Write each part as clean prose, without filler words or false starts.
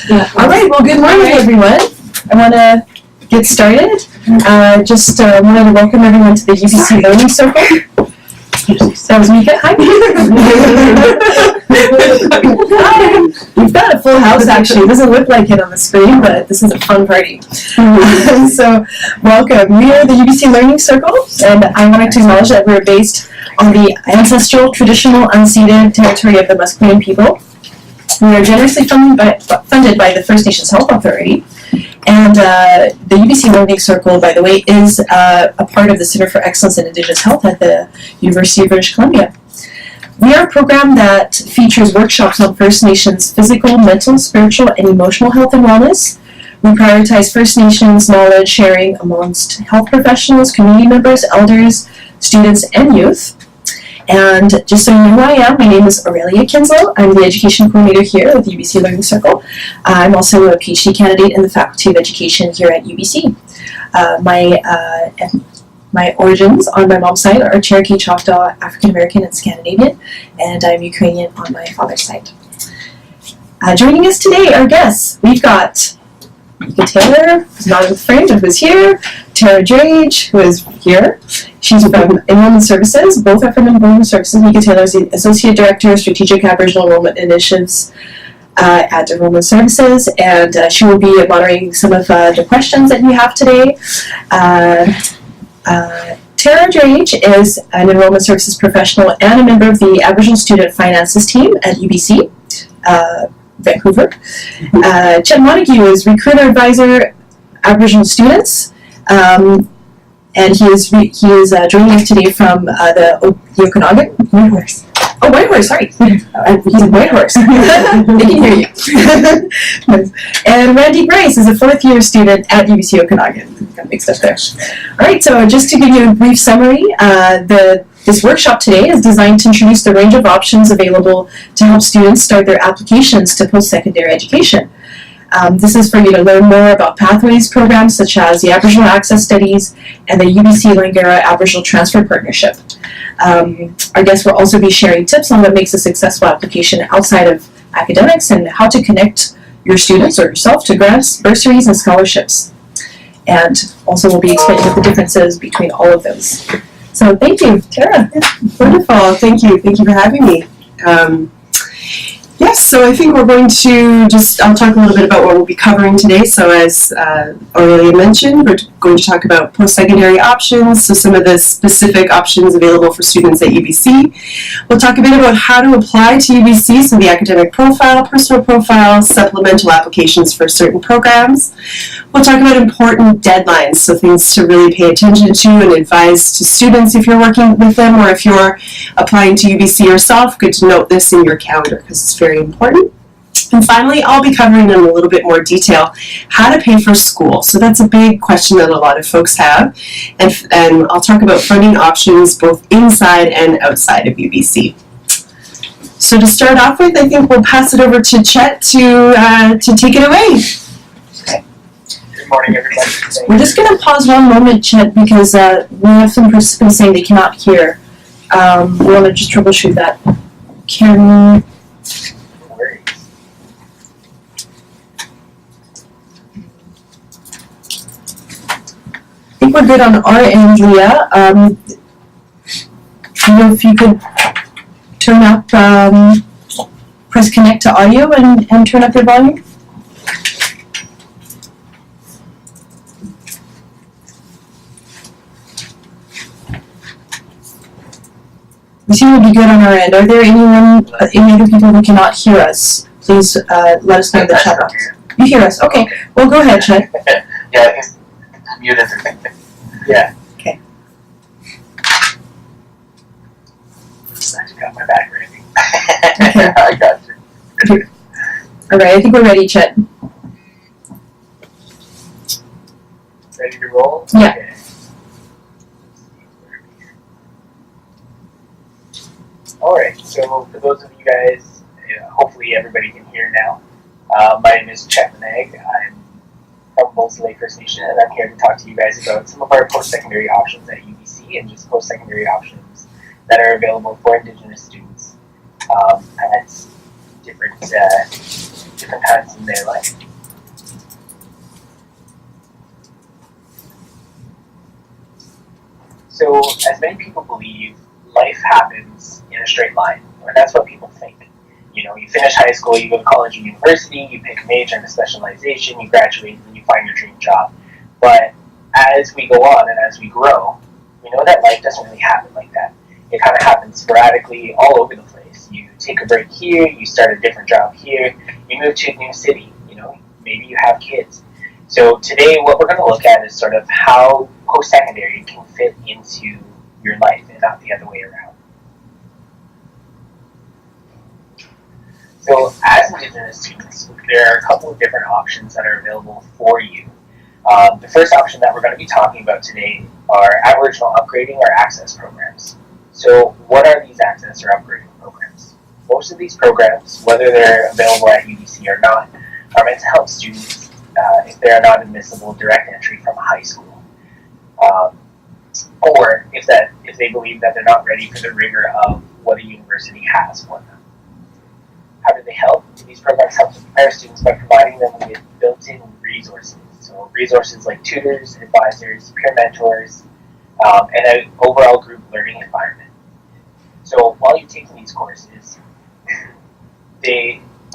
All right, well, good morning, everyone. I want to get started. Just wanted to welcome everyone to the UBC Learning Circle. That was Mika. Hi. Hi. We've got a full house, actually. It doesn't look like it on the screen, but this is a fun party. So, welcome. We are the UBC Learning Circle, and I wanted to acknowledge that we're based on the ancestral, traditional, unceded territory of the Musqueam people. We are generously funded by the First Nations Health Authority. And the UBC Learning Circle, by the way, is a part of the Center for Excellence in Indigenous Health at the University of British Columbia. We are a program that features workshops on First Nations physical, mental, spiritual, and emotional health and wellness. We prioritize First Nations knowledge sharing amongst health professionals, community members, elders, students, and youth. And just so you know who I am, my name is Aurelia Kinslow. I'm the Education Coordinator here at the UBC Learning Circle. I'm also a PhD candidate in the Faculty of Education here at UBC. My origins on my mom's side are Cherokee, Choctaw, African American, and Scandinavian, and I'm Ukrainian on my father's side. Joining us today, our guests, we've got Mika Taylor, who's not in the frame, but who's here, Tara Drage, who is here. She's from Enrollment Services. Both are from Enrollment Services. Mika Taylor is the Associate Director of Strategic Aboriginal Enrollment Initiatives at Enrollment Services, and she will be moderating some of the questions that you have today. Tara Drage is an Enrollment Services professional and a member of the Aboriginal Student Finances team at UBC, Vancouver. Chet Montague is Recruiter Advisor, Aboriginal Students. And he is joining us today from the Okanagan. Whitehorse. Oh, Whitehorse, sorry. He's in Whitehorse. They can hear you. And Randy Grice is a fourth-year student at UBC Okanagan. Got mixed up there. All right, so just to give you a brief summary, this workshop today is designed to introduce the range of options available to help students start their applications to post-secondary education. This is for you to learn more about pathways programs such as the Aboriginal Access Studies and the UBC-Langara Aboriginal Transfer Partnership. Our guests will also be sharing tips on what makes a successful application outside of academics and how to connect your students or yourself to grants, bursaries, and scholarships. And also we'll be explaining the differences between all of those. So thank you, Tara. Wonderful. Thank you. Thank you for having me. Yes, so I think we're going to I'll talk a little bit about what we'll be covering today. So as Aurelia mentioned, we're going to talk about post-secondary options, so some of the specific options available for students at UBC. We'll talk a bit about how to apply to UBC, so the academic profile, personal profile, supplemental applications for certain programs. We'll talk about important deadlines, so things to really pay attention to and advise to students if you're working with them or if you're applying to UBC yourself. Good to note this in your calendar because it's very important. And finally, I'll be covering in a little bit more detail how to pay for school. So that's a big question that a lot of folks have. And I'll talk about funding options both inside and outside of UBC. So to start off with, I think we'll pass it over to Chet to take it away. Good morning, everybody. We're just going to pause one moment, Chet, because we have some participants saying they cannot hear. We want to just troubleshoot that. Can... I think we're good on our end, Leah. If you could turn up, press connect to audio and turn up your volume. We seem to be good on our end. Are there any other people who cannot hear us? Please let us know in the chat box. You hear us? Okay. Well, go ahead, Chet. Yeah, it's muted. Yeah. Okay. I got my back ready. Okay. I got you. All right. I think we're ready, Chet. Ready to roll? Yeah. Okay. Alright, so for those of you guys, hopefully everybody can hear now. My name is Chet Manag. I'm from Bulsary First Nation, and I'm here to talk to you guys about some of our post-secondary options at UBC and just post-secondary options that are available for Indigenous students at different different times in their life. So, as many people believe, life happens in a straight line, or that's what people think. You know, you finish high school, you go to college or university, you pick a major and a specialization, you graduate, and you find your dream job. But as we go on and as we grow, we know that life doesn't really happen like that. It kind of happens sporadically all over the place. You take a break here, you start a different job here, you move to a new city, you know, maybe you have kids. So today what we're going to look at is sort of how post-secondary can fit into your life and not the other way around. So as Indigenous students, there are a couple of different options that are available for you. The first option that we're going to be talking about today are Aboriginal upgrading or access programs. So what are these access or upgrading programs? Most of these programs, whether they're available at UBC or not, are meant to help students if they are not admissible direct entry from high school, or if they believe that they're not ready for the rigor of what a university has for them. How do they help? These programs help to prepare students by providing them with built-in resources. So resources like tutors, advisors, peer mentors, and an overall group learning environment. So while you're taking these courses,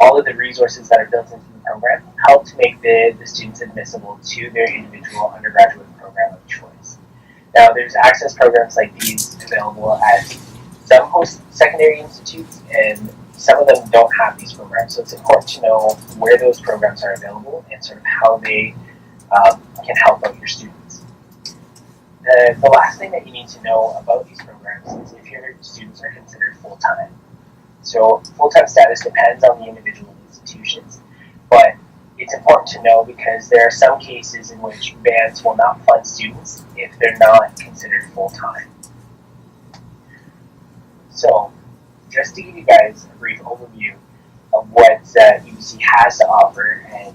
all of the resources that are built into the program help to make the students admissible to their individual undergraduate program of choice. Now, there's access programs like these available at some post-secondary institutes, and some of them don't have these programs. So it's important to know where those programs are available and sort of how they can help out your students. The last thing that you need to know about these programs is if your students are considered full-time. So full-time status depends on the individual institutions, but it's important to know because there are some cases in which bands will not fund students if they're not considered full-time. So, just to give you guys a brief overview of what UBC has to offer, and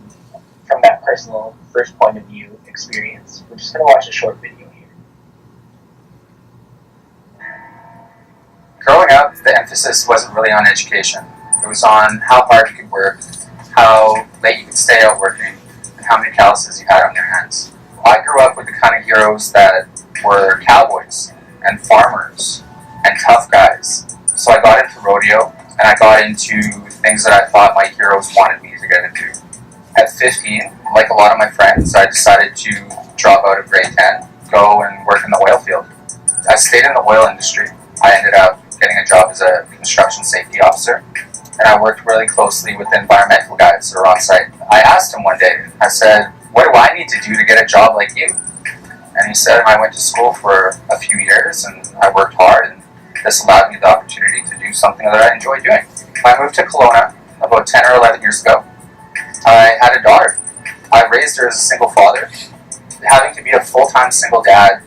from that personal first point of view experience, we're just going to watch a short video here. Growing up, the emphasis wasn't really on education. It was on how hard you could work, how late you could stay out working, and how many calluses you had on your hands. I grew up with the kind of heroes that were cowboys and farmers and tough guys. So I got into rodeo, and I got into things that I thought my heroes wanted me to get into. At 15, like a lot of my friends, I decided to drop out of grade 10, go and work in the oil field. I stayed in the oil industry. I ended up getting a job as a construction safety officer, and I worked really closely with the environmental guys that are on site. I asked him one day, I said, what do I need to do to get a job like you? And he said, I went to school for a few years, and I worked hard, and this allowed me the opportunity to do something that I enjoy doing. I moved to Kelowna about 10 or 11 years ago. I had a daughter. I raised her as a single father. Having to be a full-time single dad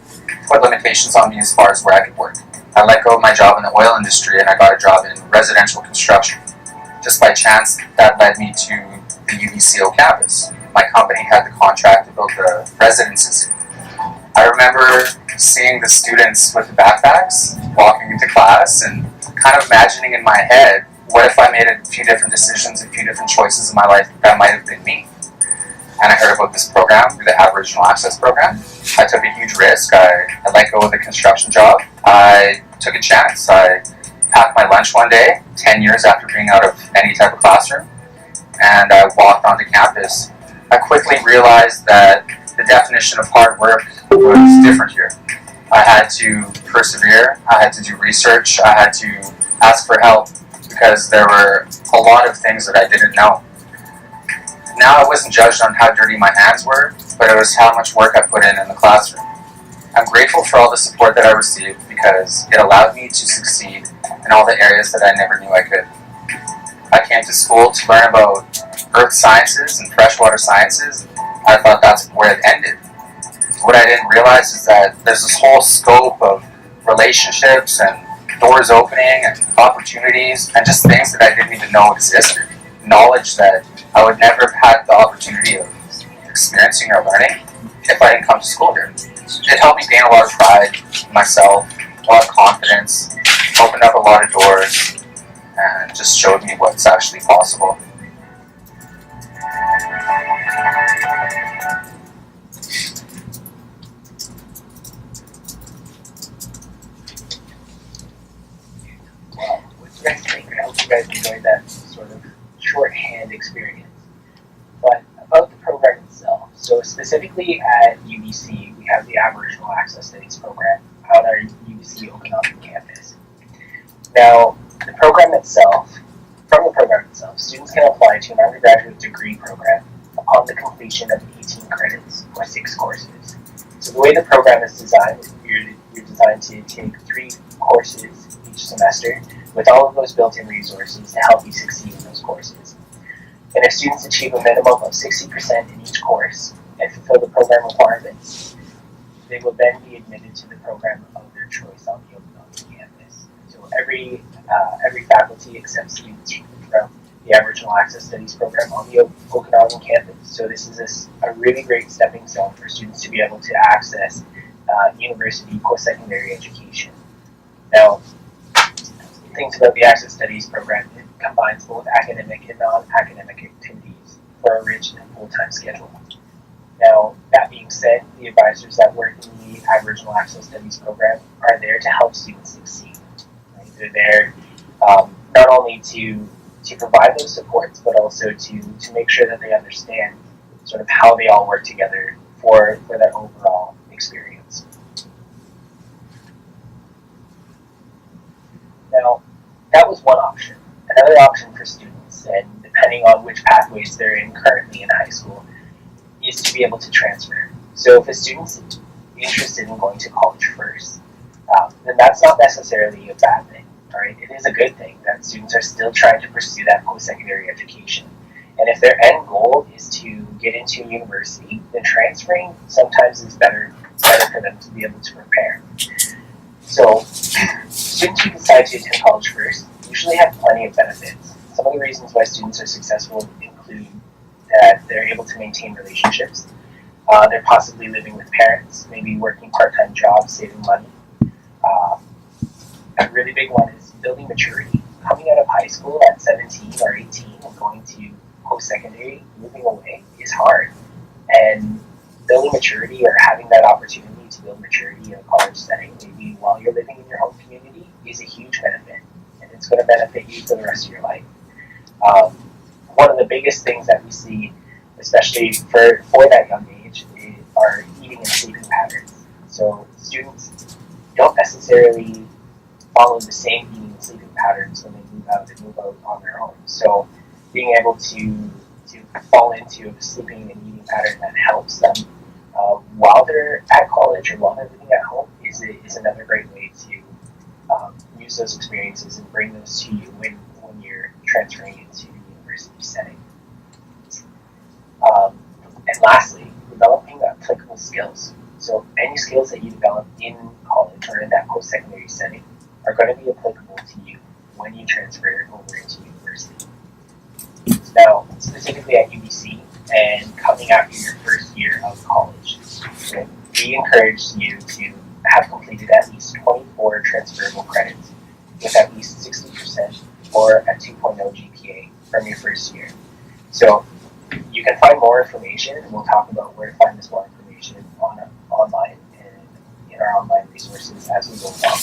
put limitations on me as far as where I could work. I let go of my job in the oil industry and I got a job in residential construction. Just by chance, that led me to the UBCO campus. My company had the contract to build the residences. I remember seeing the students with the backpacks walking into class and kind of imagining in my head, what if I made a few different decisions, a few different choices in my life that might have been me? And I heard about this program, the Aboriginal Access Program. I took a huge risk. I let go of the construction job. I took a chance. I packed my lunch one day, 10 years after being out of any type of classroom, and I walked onto campus. I quickly realized that the definition of hard work was different here. I had to persevere. I had to do research. I had to ask for help because there were a lot of things that I didn't know. Now I wasn't judged on how dirty my hands were, but it was how much work I put in the classroom. I'm grateful for all the support that I received because it allowed me to succeed in all the areas that I never knew I could. I came to school to learn about earth sciences and freshwater sciences. I thought that's where it ended. What I didn't realize is that there's this whole scope of relationships and doors opening and opportunities and just things that I didn't even know existed. Knowledge that I would never have had the opportunity of experiencing or learning if I didn't come to school here. It helped me gain a lot of pride in myself, a lot of confidence, opened up a lot of doors, and just showed me what's actually possible. So specifically at UBC, we have the Aboriginal Access Studies program on our UBC Okanagan campus. Now, the program itself, from the program itself, students can apply to an undergraduate degree program upon the completion of 18 credits or 6 courses. So the way the program is designed, you're designed to take 3 courses each semester with all of those built-in resources to help you succeed in those courses. And if students achieve a minimum of 60% in each course and fulfill the program requirements, they will then be admitted to the program of their choice on the Okanagan campus. So every faculty accepts students from the Aboriginal Access Studies program on the Okanagan campus. So this is a really great stepping stone for students to be able to access university post-secondary education. Now, things about the Access Studies program, it combines both academic and non-academic activities for a rich and full-time schedule. Now, that being said, the advisors that work in the Aboriginal Access Studies program are there to help students succeed. Right? They're there not only to provide those supports, but also to make sure that they understand sort of how they all work together for that overall experience. Now, that was one option. Another option for students, and depending on which pathways they're in currently in high school, is to be able to transfer. So if a student's interested in going to college first, then that's not necessarily a bad thing. All right? It is a good thing that students are still trying to pursue that post-secondary education. And if their end goal is to get into university, then transferring sometimes is better for them to be able to prepare. So students who decide to attend college first usually have plenty of benefits. Some of the reasons why students are successful include that they're able to maintain relationships. They're possibly living with parents, maybe working part-time jobs, saving money. A really big one is building maturity. Coming out of high school at 17 or 18 and going to post-secondary, moving away is hard. And building maturity or having that opportunity to build maturity in a college setting, maybe while you're living in your home community, is a huge benefit. And it's going to benefit you for the rest of your life. One of the biggest things that we see, especially for that young age, are eating and sleeping patterns. So students don't necessarily follow the same eating and sleeping patterns when they move out on their own. So being able to fall into a sleeping and eating pattern that helps them while they're at college or while they're living at home is another great way to use those experiences and bring those to you when you're transferring into the university setting. And lastly, developing applicable skills. So any skills that you develop in college or in that post-secondary setting are going to be applicable to you when you transfer over into university. Now, specifically at UBC and coming after your first year of college, we encourage you to have completed at least 24 transferable credits with at least 60% or a 2.0 GPA from your first year. So you can find more information, and we'll talk about where to find this more information online and in our online resources as we go along.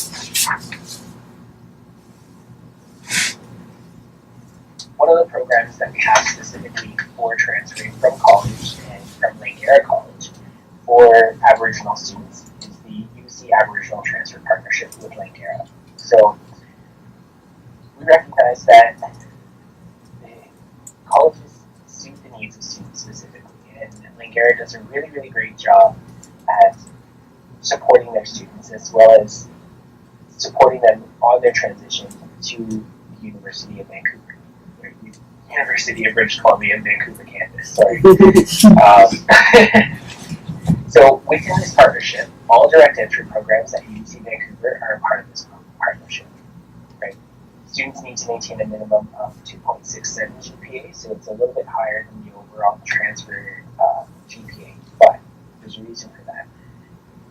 One of the programs that we have specifically for transferring from college and from Langara College for Aboriginal students is the UBC Aboriginal Transfer Partnership with Langara. So we recognize that the colleges suit the needs of students specifically, and Langara does a really, really great job at supporting their students as well as supporting them on their transition to the University of Vancouver. University of British Columbia and Vancouver campus, sorry. So within this partnership, all direct entry programs at UBC Vancouver are a part of this partnership. Right? Students need to maintain a minimum of 2.67 GPA, so it's a little bit higher than the overall transfer GPA, but there's a reason for that.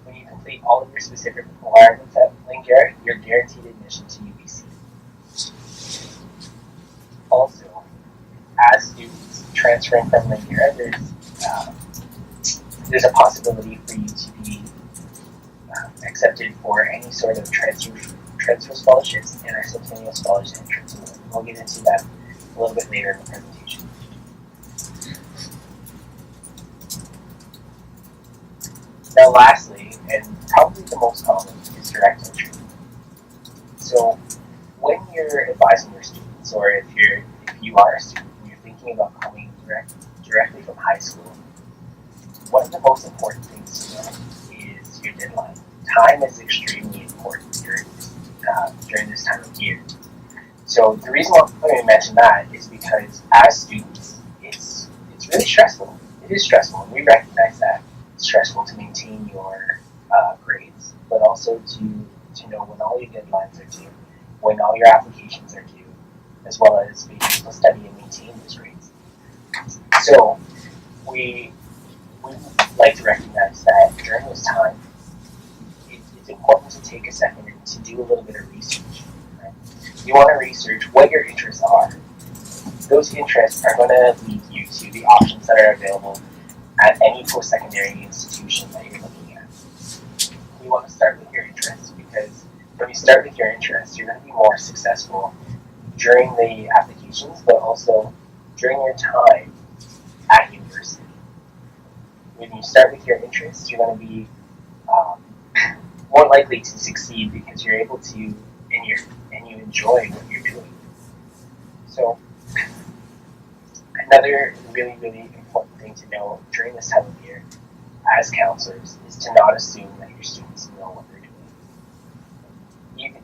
When you complete all of your specific requirements at Langara, you're guaranteed admission to UBC. Also, as students transferring from Langara, there's a possibility for you to be accepted for any sort of transfer scholarships and our Centennial Scholarship entrance. We'll get into that a little bit later in the presentation. Now lastly, and probably the most common, is direct entry. So when you're advising your students, or if you are a student and you're thinking about coming directly from high school, one of the most important things to know is your deadline. Time is extremely important during this time of year. So the reason why I mention that is because as students, it's really stressful. It is stressful, and we recognize that. It's stressful to maintain your grades, but also to know when all your deadlines are due, when all your applications are due, as well as being able to study and maintain those grades. So we like to recognize that during this time, it's important to take a second and to do a little bit of research. Right? You want to research what your interests are. Those interests are going to lead you to the options that are available at any post-secondary institution that you're looking at. You want to start with your interests, because when you start with your interests, you're going to be more successful during the applications, but also during your time at university. When you start with your interests, you're going to be more likely to succeed because you're able to, and you enjoy what you're doing. So another really, really important thing to know during this time of year as counselors is to not assume that your students know what they're doing.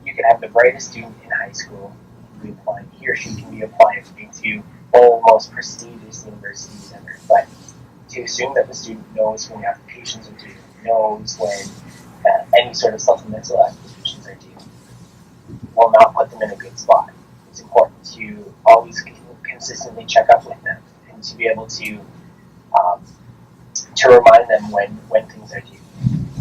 You can have the brightest student in high school, he or she can be applying to one of the most prestigious universities ever, but to assume that the student knows when the applications are due, knows when any sort of supplemental applications are due, will not put them in a good spot. It's important to always consistently check up with them and to be able to remind them when things are due.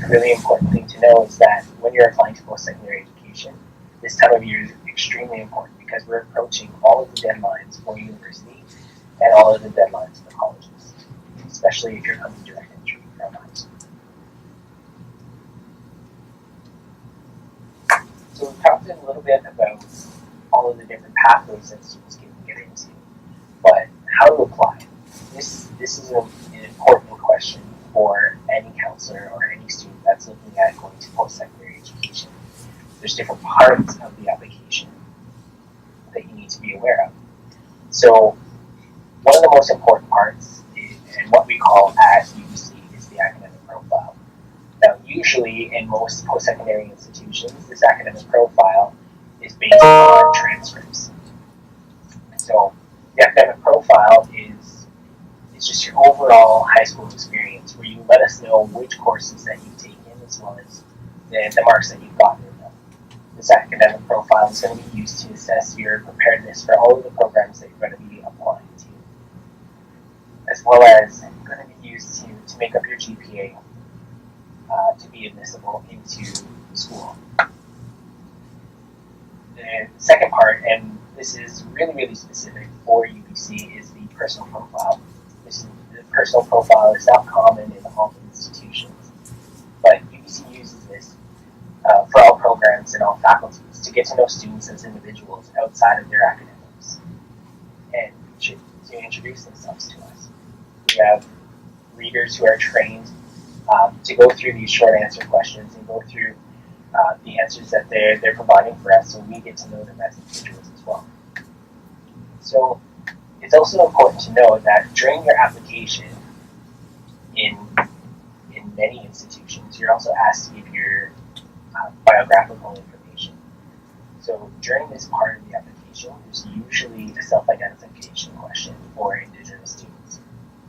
A really important thing to know is that when you're applying to post-secondary education, this time of year is extremely important because we're approaching all of the deadlines for university and all of the deadlines for colleges, especially if you're coming direct entry from high school. So we've talked a little bit about all of the different pathways that students can get into, but how to apply? This is an important question for any counselor or any student that's looking at going to post-secondary education. There's different parts of the application that you need to be aware of. So one of the most important parts and what we call at UBC is the academic profile. Now, usually in most post-secondary institutions, this academic profile is based on transcripts. So the academic profile is just your overall high school experience, where you let us know which courses that you've taken as well as the marks that you've gotten in them. This academic profile is going to be used to assess your preparedness for all of the programs that you're going to be applying to, as well as going to be used to make up your GPA to be admissible into school. The second part, and this is really, really specific for UBC, is the personal profile. The personal profile is not common in all institutions, but UBC uses this for all programs and all faculties to get to know students as individuals outside of their academics and to introduce themselves to us. We have readers who are trained to go through these short answer questions and go through the answers that they're providing for us, so we get to know them as individuals as well. So it's also important to know that during your application in many institutions, you're also asked to give your biographical information. So during this part of the application, there's usually a self-identification question for Indigenous students.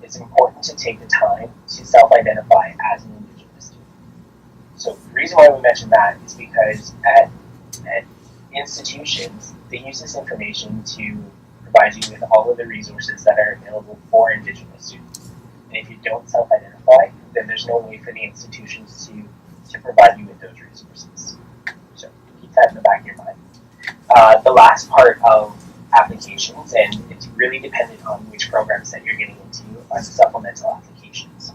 It's important to take the time to self-identify as an Indigenous student. So the reason why we mention that is because at institutions, they use this information to provide you with all of the resources that are available for Indigenous students. And if you don't self-identify, then there's no way for the institutions to provide you with those resources. So keep that in the back of your mind. The last part of applications, and it's really dependent on which programs that you're getting into, are the supplemental applications.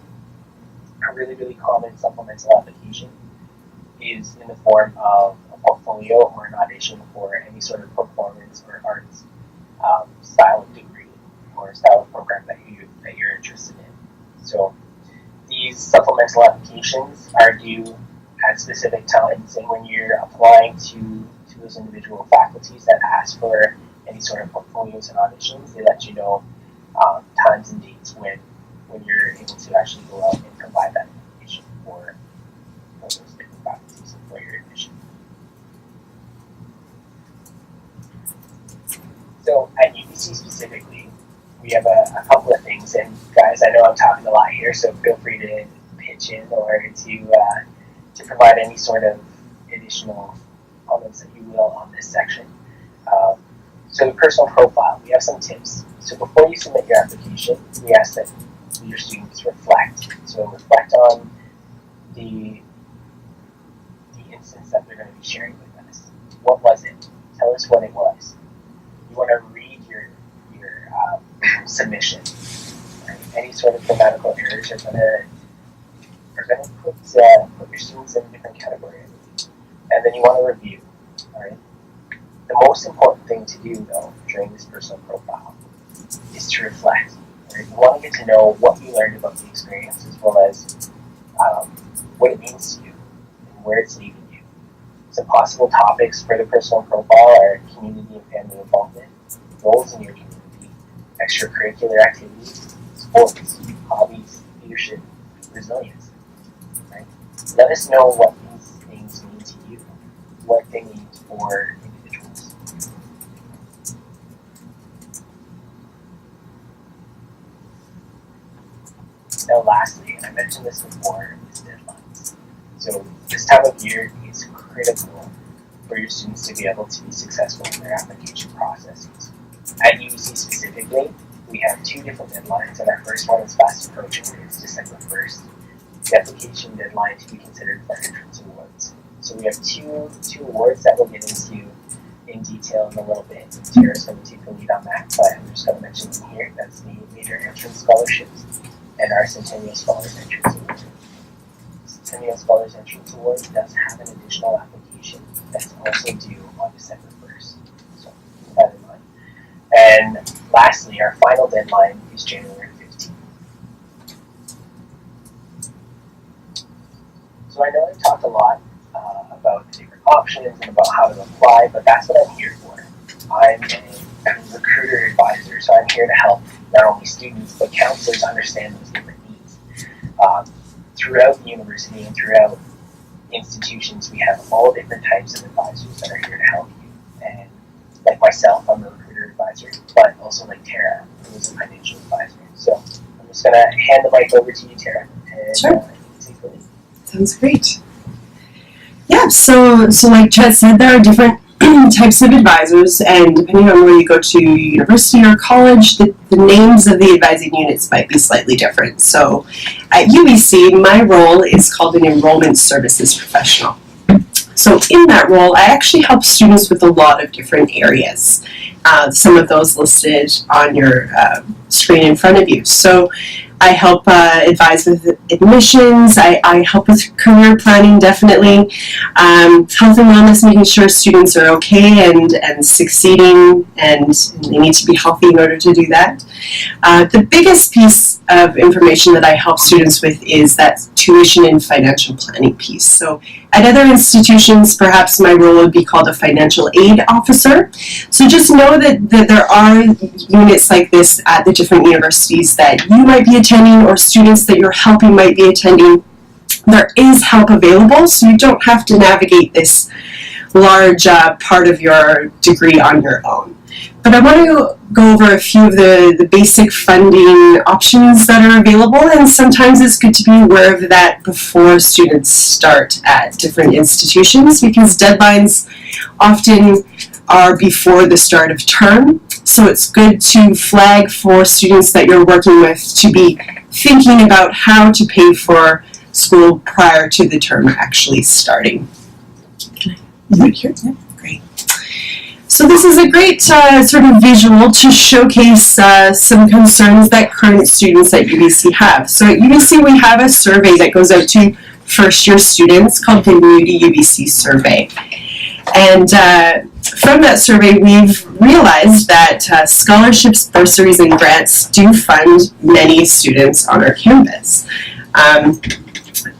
A really, really common supplemental application is in the form of a portfolio or an audition for any sort of performance or arts style of degree or style of program that you're interested in. So these supplemental applications are due at specific times, and when you're applying to those individual faculties that ask for any sort of portfolios and auditions, they let you know times and dates when you're able to actually go out and provide that information for those different faculties and for your admission. So at UBC specifically, we have a couple of things, and guys, I know I'm talking a lot here, so feel free to pitch in or to provide any sort of additional comments that you will on this section. So the personal profile, we have some tips. So before you submit your application, we ask that your students reflect. So reflect on the instance that they're going to be sharing with us. What was it? Tell us what it was. You want to read your submission. Right? Any sort of grammatical errors are going to put your students in a different category. And then you want to review. All right. The most important thing to do, though, during this personal profile is to reflect. Right? You want to get to know what you learned about the experience, as well as what it means to you and where it's leading you. Some possible topics for the personal profile are community and family involvement, roles in your community, extracurricular activities, sports, hobbies, leadership, resilience. Right? Let us know what these things mean to you, what they mean for individuals. Now lastly, and I mentioned this before, is deadlines. So this time of year is critical for your students to be able to be successful in their application processes. At UBC specifically, we have 2 different deadlines, and our first one is fast approaching. It's December 1st. The application deadline to be considered for entrance awards. So we have two awards that we'll get into in detail in a little bit. Tara's going to take the lead on that, but I'm just going to mention them here. That's the Major Entrance Scholarships and our Centennial Scholars Entrance Award. Centennial Scholars Entrance Award does have an additional application that's also due on December 1st. So keep that in mind. And lastly, our final deadline is January 15th. So I know I've talked a lot about the different options and about how to apply, but that's what I'm here for. I'm a recruiter advisor, so I'm here to help not only students but counselors understand those different needs. Throughout the university and throughout institutions, we have all different types of advisors that are here to help you. And like myself, I'm a recruiter advisor, but also like Tara, who is a financial advisor. So I'm just going to hand the mic over to you, Tara. And, Sure. take the lead. Sounds great. Yeah, so like Chet said, there are different types of advisors, and depending on where you go to university or college, the names of the advising units might be slightly different. So at UBC, my role is called an enrollment services professional. So in that role, I actually help students with a lot of different areas. Some of those listed on your screen in front of you. So I help advise with admissions. I help with career planning, definitely. Health and wellness, making sure students are okay and succeeding, and they need to be healthy in order to do that. The biggest piece of information that I help students with is that tuition and financial planning piece. So at other institutions, perhaps my role would be called a financial aid officer. So just know that there are units like this at the different universities that you might be attending, or students that you're helping might be attending. There is help available, so you don't have to navigate this large part of your degree on your own. But I want to go over a few of the basic funding options that are available, and sometimes it's good to be aware of that before students start at different institutions, because deadlines often are before the start of term. So it's good to flag for students that you're working with to be thinking about how to pay for school prior to the term actually starting. Right here? Yeah, great. So this is a great sort of visual to showcase some concerns that current students at UBC have. So at UBC we have a survey that goes out to first-year students called the New to UBC survey. And from that survey, we've realized that scholarships, bursaries, and grants do fund many students on our campus.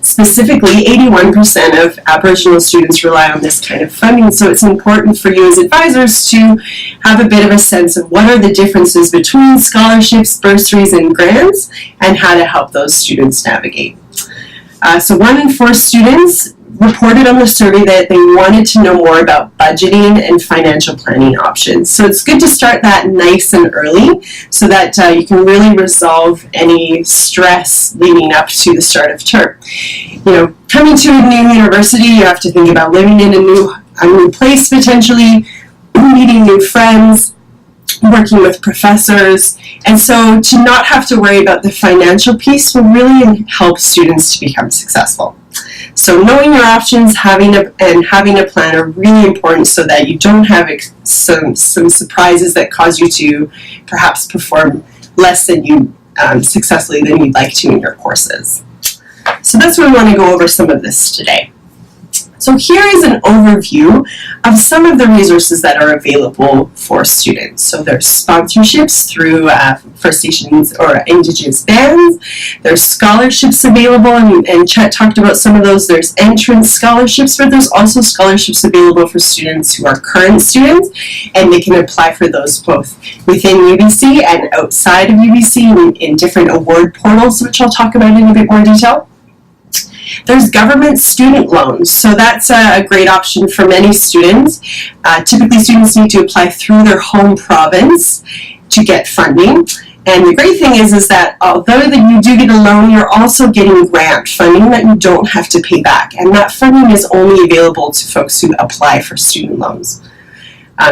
Specifically, 81% of Aboriginal students rely on this kind of funding, so it's important for you as advisors to have a bit of a sense of what are the differences between scholarships, bursaries, and grants, and how to help those students navigate. So 1 in 4 students reported on the survey that they wanted to know more about budgeting and financial planning options. So it's good to start that nice and early so that you can really resolve any stress leading up to the start of term. You know, coming to a new university, you have to think about living in a new place potentially, meeting new friends, working with professors, and so to not have to worry about the financial piece will really help students to become successful. So knowing your options, having a plan are really important so that you don't have some surprises that cause you to perhaps perform less than you successfully than you'd like to in your courses. So that's why we want to go over some of this today. So here is an overview of some of the resources that are available for students. So there's sponsorships through First Nations or Indigenous bands. There's scholarships available, and Chet talked about some of those. There's entrance scholarships, but there's also scholarships available for students who are current students, and they can apply for those both within UBC and outside of UBC in different award portals, which I'll talk about in a bit more detail. There's government student loans, so that's a great option for many students. Typically, students need to apply through their home province to get funding. And the great thing is that although that you do get a loan, you're also getting grant funding that you don't have to pay back. And that funding is only available to folks who apply for student loans.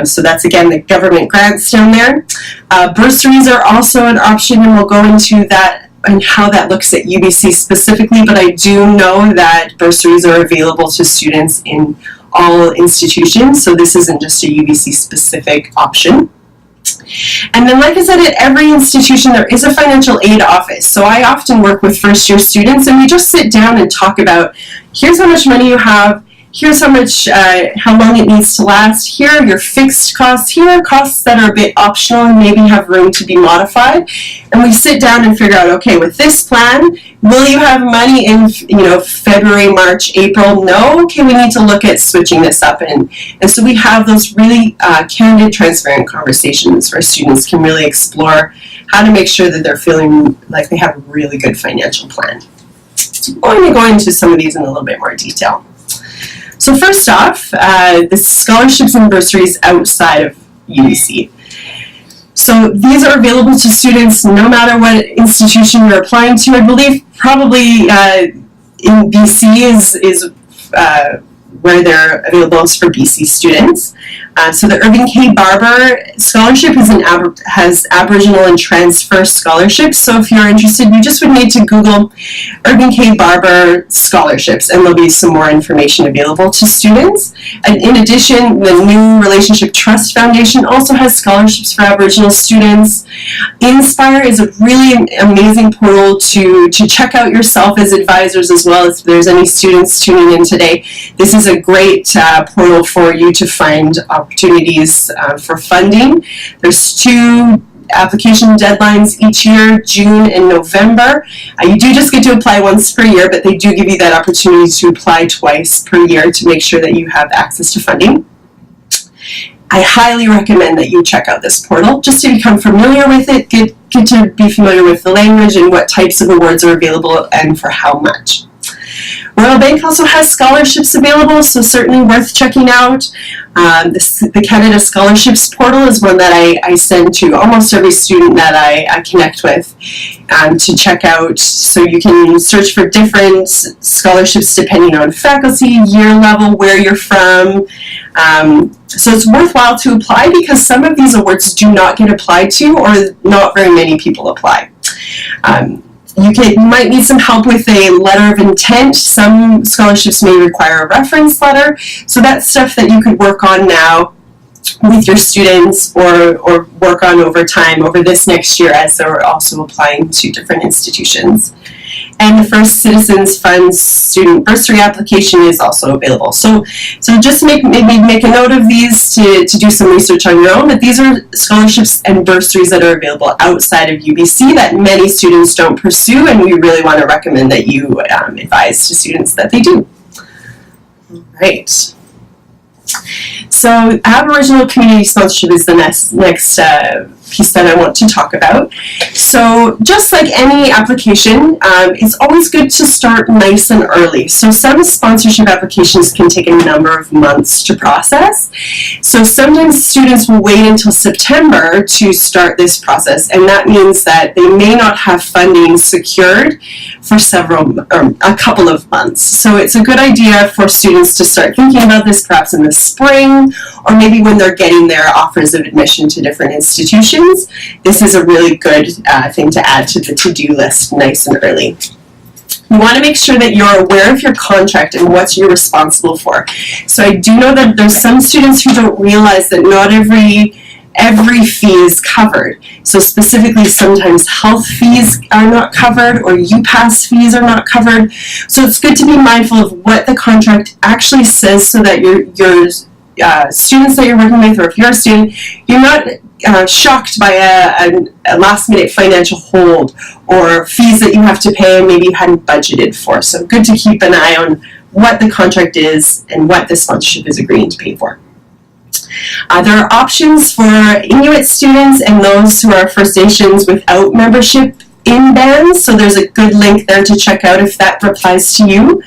So that's, again, the government grants down there. Bursaries are also an option, and we'll go into that and how that looks at UBC specifically, but I do know that bursaries are available to students in all institutions, so this isn't just a UBC specific option. And then, like I said, at every institution there is a financial aid office. So I often work with first year students, and we just sit down and talk about, here's how much money you have, here's how long it needs to last, here are your fixed costs, here are costs that are a bit optional and maybe have room to be modified. And we sit down and figure out, okay, with this plan, will you have money in February, March, April? No? Okay, we need to look at switching this up. And so we have those really candid, transparent conversations where students can really explore how to make sure that they're feeling like they have a really good financial plan. So I'm going to go into some of these in a little bit more detail. So first off, the scholarships and bursaries outside of UBC. So these are available to students no matter what institution you're applying to. I believe probably in BC is where they're available for BC students. So the Irving K. Barber Scholarship has Aboriginal and Transfer Scholarships. So if you're interested, you just would need to Google Irving K. Barber Scholarships, and there'll be some more information available to students. And in addition, the New Relationship Trust Foundation also has scholarships for Aboriginal students. Inspire is a really amazing portal to check out yourself as advisors as well. If there's any students tuning in today, this is a great portal for you to find opportunities for funding. There's 2 application deadlines each year, June and November. You do just get to apply once per year, but they do give you that opportunity to apply twice per year to make sure that you have access to funding. I highly recommend that you check out this portal just to become familiar with it, get to be familiar with the language and what types of awards are available and for how much. Royal Bank also has scholarships available, so certainly worth checking out. The Canada Scholarships portal is one that I send to almost every student that I connect with to check out. So you can search for different scholarships depending on faculty, year level, where you're from. So it's worthwhile to apply because some of these awards do not get applied to, or not very many people apply. You might need some help with a letter of intent. Some scholarships may require a reference letter, so that's stuff that you could work on now with your students or work on over time over this next year as they're also applying to different institutions. And the First Citizens Fund student bursary application is also available. So just maybe make a note of these to do some research on your own, but these are scholarships and bursaries that are available outside of UBC that many students don't pursue, and we really want to recommend that you advise to students that they do. All right. So Aboriginal community sponsorship is the next piece that I want to talk about. So just like any application, it's always good to start nice and early. So some sponsorship applications can take a number of months to process. So sometimes students will wait until September to start this process, and that means that they may not have funding secured for a couple of months. So it's a good idea for students to start thinking about this perhaps in the spring, or maybe when they're getting their offers of admission to different institutions. This is a really good thing to add to the to-do list nice and early. You want to make sure that you're aware of your contract and what you're responsible for. So I do know that there's some students who don't realize that not every fee is covered. So specifically, sometimes health fees are not covered or UPass fees are not covered. So it's good to be mindful of what the contract actually says so that your students that you're working with, or if you're a student, you're not shocked by a last-minute financial hold or fees that you have to pay and maybe you hadn't budgeted for. So good to keep an eye on what the contract is and what the sponsorship is agreeing to pay for. There are options for Inuit students and those who are First Nations without membership in bands, so there's a good link there to check out if that applies to you.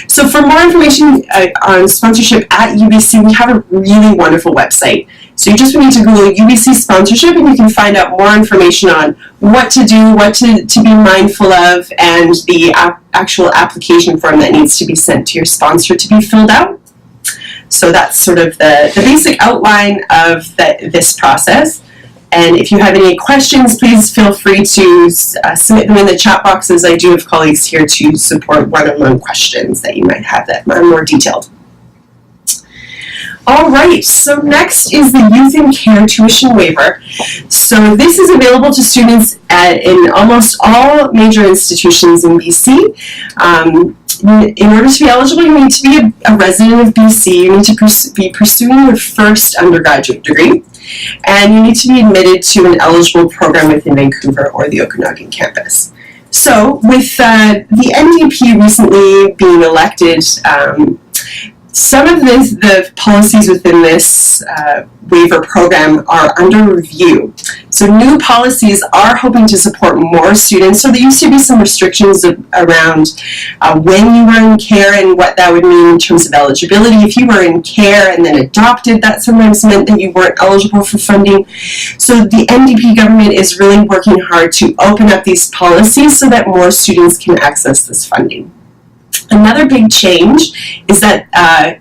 So for more information on sponsorship at UBC, we have a really wonderful website. So you just need to Google UBC sponsorship and you can find out more information on what to do, what to be mindful of, and the actual application form that needs to be sent to your sponsor to be filled out. So that's sort of the basic outline of this process. And if you have any questions, please feel free to submit them in the chat box, as I do have colleagues here to support one-on-one questions that you might have that are more detailed. All right, so next is the Youth in Care tuition waiver. So this is available to students in almost all major institutions in BC. In order to be eligible, you need to be a resident of BC, you need to be pursuing your first undergraduate degree, and you need to be admitted to an eligible program within Vancouver or the Okanagan campus. So with the NDP recently being elected, some of the policies within this waiver program are under review. So new policies are hoping to support more students. So there used to be some restrictions around when you were in care and what that would mean in terms of eligibility. If you were in care and then adopted, that sometimes meant that you weren't eligible for funding. So the NDP government is really working hard to open up these policies so that more students can access this funding. Another big change is that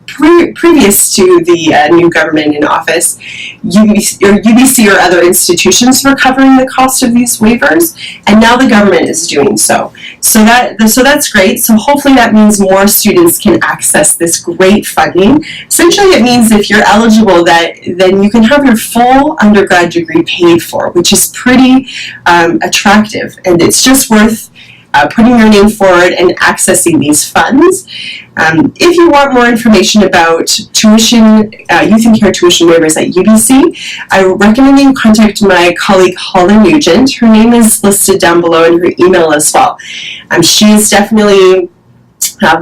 previous to the new government in office, UBC or other institutions were covering the cost of these waivers, and now the government is doing so. So that's great. So hopefully that means more students can access this great funding. Essentially, it means if you're eligible, then you can have your full undergrad degree paid for, which is pretty attractive, and it's just worth putting your name forward and accessing these funds. If you want more information about tuition, Youth in Care tuition waivers at UBC, I recommend you contact my colleague Holly Nugent. Her name is listed down below and her email as well. She is definitely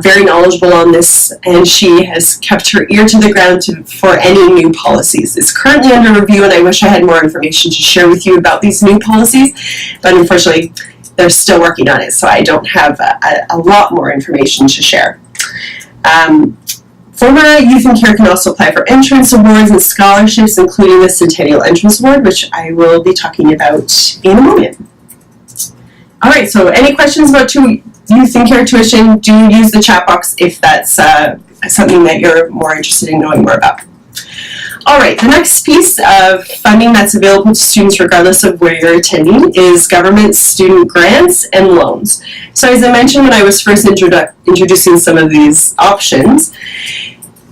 very knowledgeable on this, and she has kept her ear to the ground for any new policies. It's currently under review, and I wish I had more information to share with you about these new policies, but unfortunately they're still working on it, so I don't have a lot more information to share. Former Youth in Care can also apply for entrance awards and scholarships, including the TENNIAL entrance award, which I will be talking about in a moment. All right, so any questions about Youth in Care tuition, do use the chat box if that's something that you're more interested in knowing more about. All right, the next piece of funding that's available to students regardless of where you're attending is government student grants and loans. So as I mentioned when I was first introducing some of these options,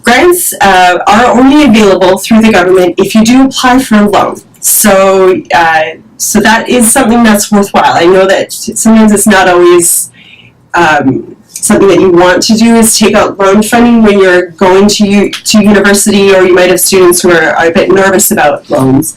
Grants are only available through the government if you do apply for a loan. So that is something that's worthwhile. I know that sometimes it's not always something that you want to do is take out loan funding when you're going to university, or you might have students who are a bit nervous about loans.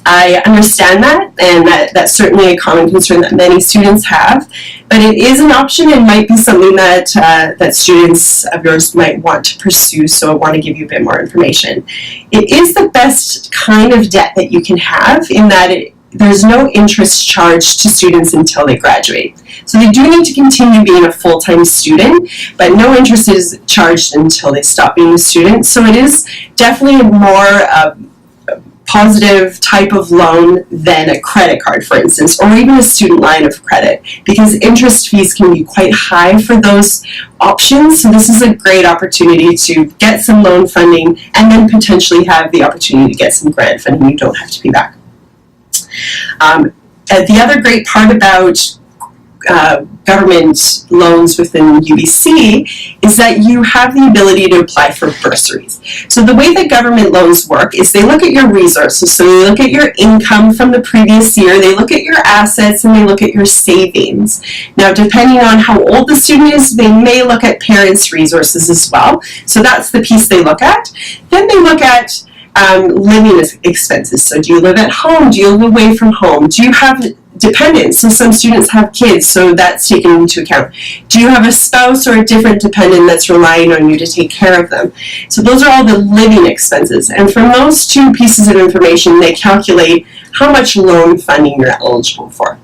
I understand that, and that's certainly a common concern that many students have, but it is an option and might be something that that students of yours might want to pursue, so I want to give you a bit more information. It is the best kind of debt that you can have in that there's no interest charged to students until they graduate. So they do need to continue being a full-time student, but no interest is charged until they stop being a student. So it is definitely a more positive type of loan than a credit card, for instance, or even a student line of credit, because interest fees can be quite high for those options. So this is a great opportunity to get some loan funding and then potentially have the opportunity to get some grant funding you don't have to pay back. The other great part about government loans within UBC is that you have the ability to apply for bursaries. So the way that government loans work is they look at your resources. So they look at your income from the previous year, they look at your assets, and they look at your savings. Now, depending on how old the student is, they may look at parents' resources as well. So that's the piece they look at. Then they look at living expenses. So do you live at home? Do you live away from home? Do you have dependents? So some students have kids, so that's taken into account. Do you have a spouse or a different dependent that's relying on you to take care of them? So those are all the living expenses. And from those two pieces of information, they calculate how much loan funding you're eligible for.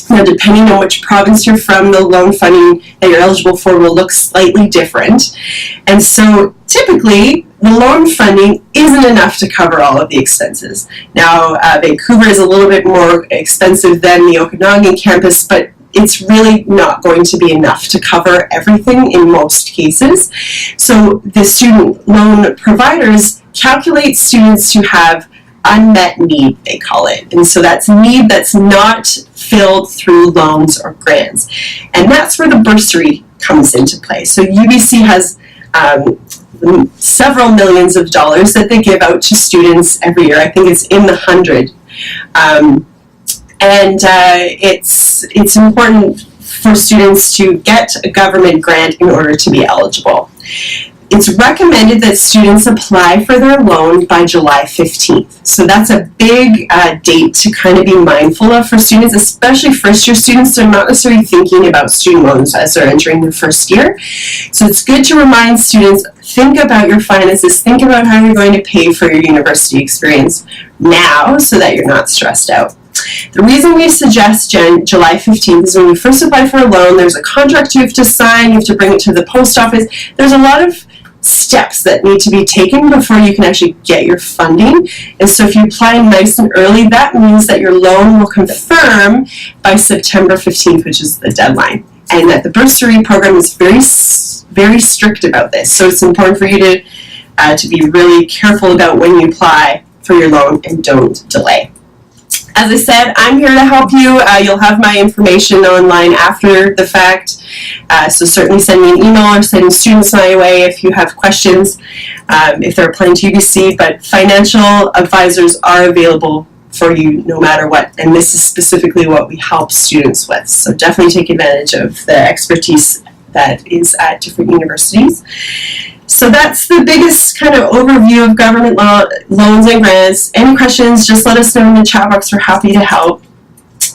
Now, depending on which province you're from, the loan funding that you're eligible for will look slightly different. And so typically, the loan funding isn't enough to cover all of the expenses. Now, Vancouver is a little bit more expensive than the Okanagan campus, but it's really not going to be enough to cover everything in most cases. So the student loan providers calculate students who have unmet need, they call it. And so that's a need that's not filled through loans or grants. And that's where the bursary comes into play. So UBC has several millions of dollars that they give out to students every year. I think it's in the hundred. It's important for students to get a government grant in order to be eligible. It's recommended that students apply for their loan by July 15th. So that's a big date to kind of be mindful of for students, especially first-year students. They're not necessarily thinking about student loans as they're entering their first year. So it's good to remind students, think about your finances, think about how you're going to pay for your university experience now so that you're not stressed out. The reason we suggest July 15th is when you first apply for a loan, there's a contract you have to sign, you have to bring it to the post office. There's a lot of steps that need to be taken before you can actually get your funding. And so if you apply nice and early, that means that your loan will confirm by September 15th, which is the deadline. And that the bursary program is very strict about this. So it's important for you to be really careful about when you apply for your loan and don't delay. As I said, I'm here to help you. You'll have my information online after the fact. So certainly send me an email or send students my way if you have questions, if they're applying to UBC. But financial advisors are available for you no matter what. And this is specifically what we help students with. So definitely take advantage of the expertise that is at different universities. So that's the biggest kind of overview of government loans and grants. Any questions, just let us know in the chat box. We're happy to help.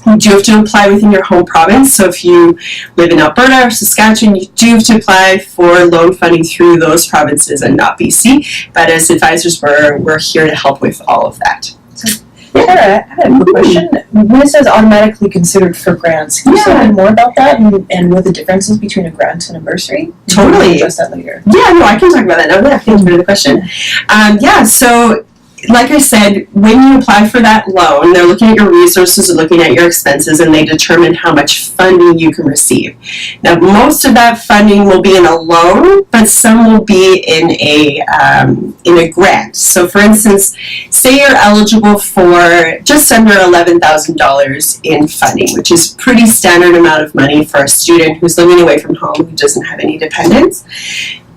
You do have to apply within your home province. So if you live in Alberta or Saskatchewan, you do have to apply for loan funding through those provinces and not BC. But as advisors, we're here to help with all of that. Sarah, I had a quick question. When it says automatically considered for grants, can you say a bit more about that and what the differences between a grant and a bursary? Totally. We'll address that later. Yeah, no, I can talk about that now. Thank you for the question. So like I said, when you apply for that loan, they're looking at your resources, they're looking at your expenses, and they determine how much funding you can receive. Now, most of that funding will be in a loan, but some will be in a grant. So, for instance, say you're eligible for just under $11,000 in funding, which is a pretty standard amount of money for a student who's living away from home who doesn't have any dependents.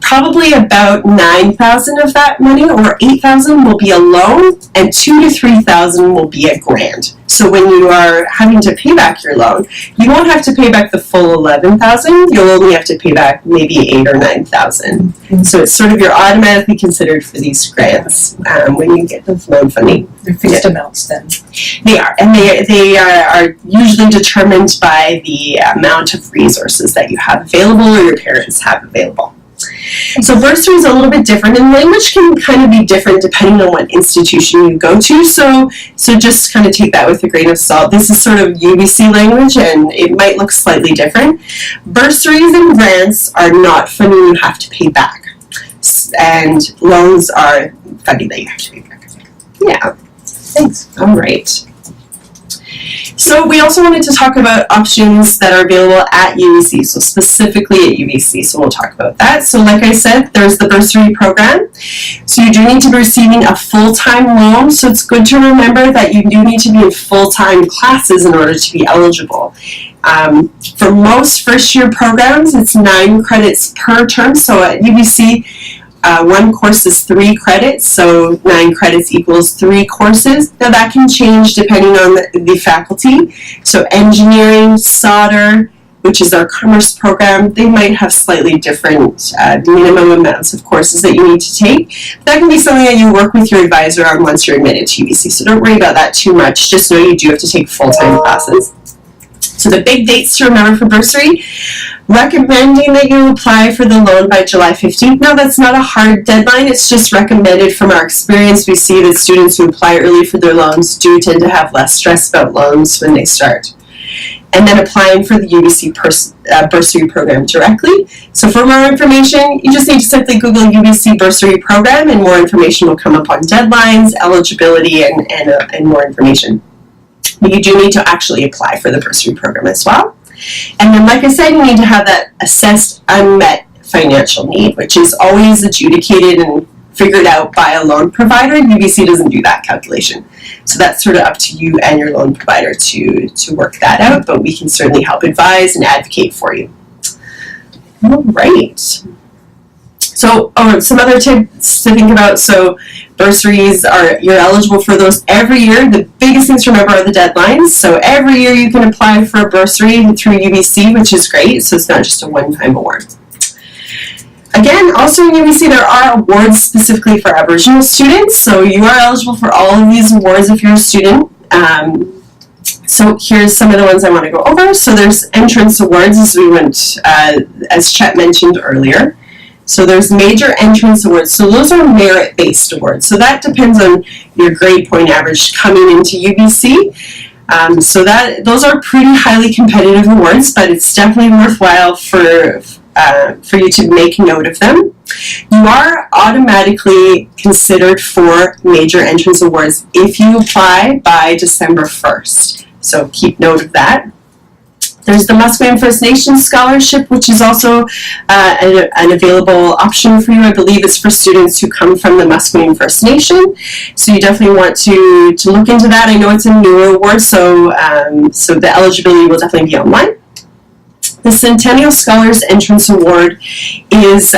probably about 9,000 of that money, or 8,000, will be a loan, and 2,000 to 3,000 will be a grant. So when you are having to pay back your loan, you won't have to pay back the full 11,000. You'll only have to pay back maybe 8,000 or 9,000. So it's sort of, you're automatically considered for these grants when you get the loan funding. They're fixed amounts then. They are, and they are usually determined by the amount of resources that you have available or your parents have available. So bursary is a little bit different, and language can kind of be different depending on what institution you go to. So just kind of take that with a grain of salt. This is sort of UBC language, and it might look slightly different. Bursaries and grants are not funding you have to pay back, and loans are funding that you have to pay back. Yeah. Thanks. All right. So we also wanted to talk about options that are available at UBC, so specifically at UBC, so we'll talk about that. So like I said, there's the bursary program. So you do need to be receiving a full-time loan, so it's good to remember that you do need to be in full-time classes in order to be eligible. For most first-year programs, it's 9 credits per term, so at UBC, one course is 3 credits, so 9 credits equals 3 courses. Now that can change depending on the faculty. So engineering, solder, which is our commerce program, they might have slightly different minimum amounts of courses that you need to take. That can be something that you work with your advisor on once you're admitted to UBC, so don't worry about that too much. Just know you do have to take full-time classes. So the big dates to remember for bursary: recommending that you apply for the loan by July 15th. Now that's not a hard deadline, it's just recommended. From our experience, we see that students who apply early for their loans do tend to have less stress about loans when they start. And then applying for the UBC bursary program directly. So for more information, you just need to simply Google UBC bursary program, and more information will come up on deadlines, eligibility, and more information. But you do need to actually apply for the bursary program as well. And then, like I said, you need to have that assessed unmet financial need, which is always adjudicated and figured out by a loan provider. UBC doesn't do that calculation. So that's sort of up to you and your loan provider to work that out, but we can certainly help advise and advocate for you. All right. So some other tips to think about. So bursaries you're eligible for those every year. The biggest things to remember are the deadlines. So every year you can apply for a bursary through UBC, which is great. So it's not just a one-time award. Again, also in UBC, there are awards specifically for Aboriginal students. So you are eligible for all of these awards if you're a student. So here's some of the ones I want to go over. So there's entrance awards, as we went, as Chet mentioned earlier. So there's major entrance awards. So those are merit-based awards. So that depends on your grade point average coming into UBC. So those are pretty highly competitive awards, but it's definitely worthwhile for you to make note of them. You are automatically considered for major entrance awards if you apply by December 1st. So keep note of that. There's the Musqueam First Nations Scholarship, which is also an available option for you. I believe it's for students who come from the Musqueam First Nation. So you definitely want to look into that. I know it's a newer award, so the eligibility will definitely be online. The TENNIAL Scholars Entrance Award is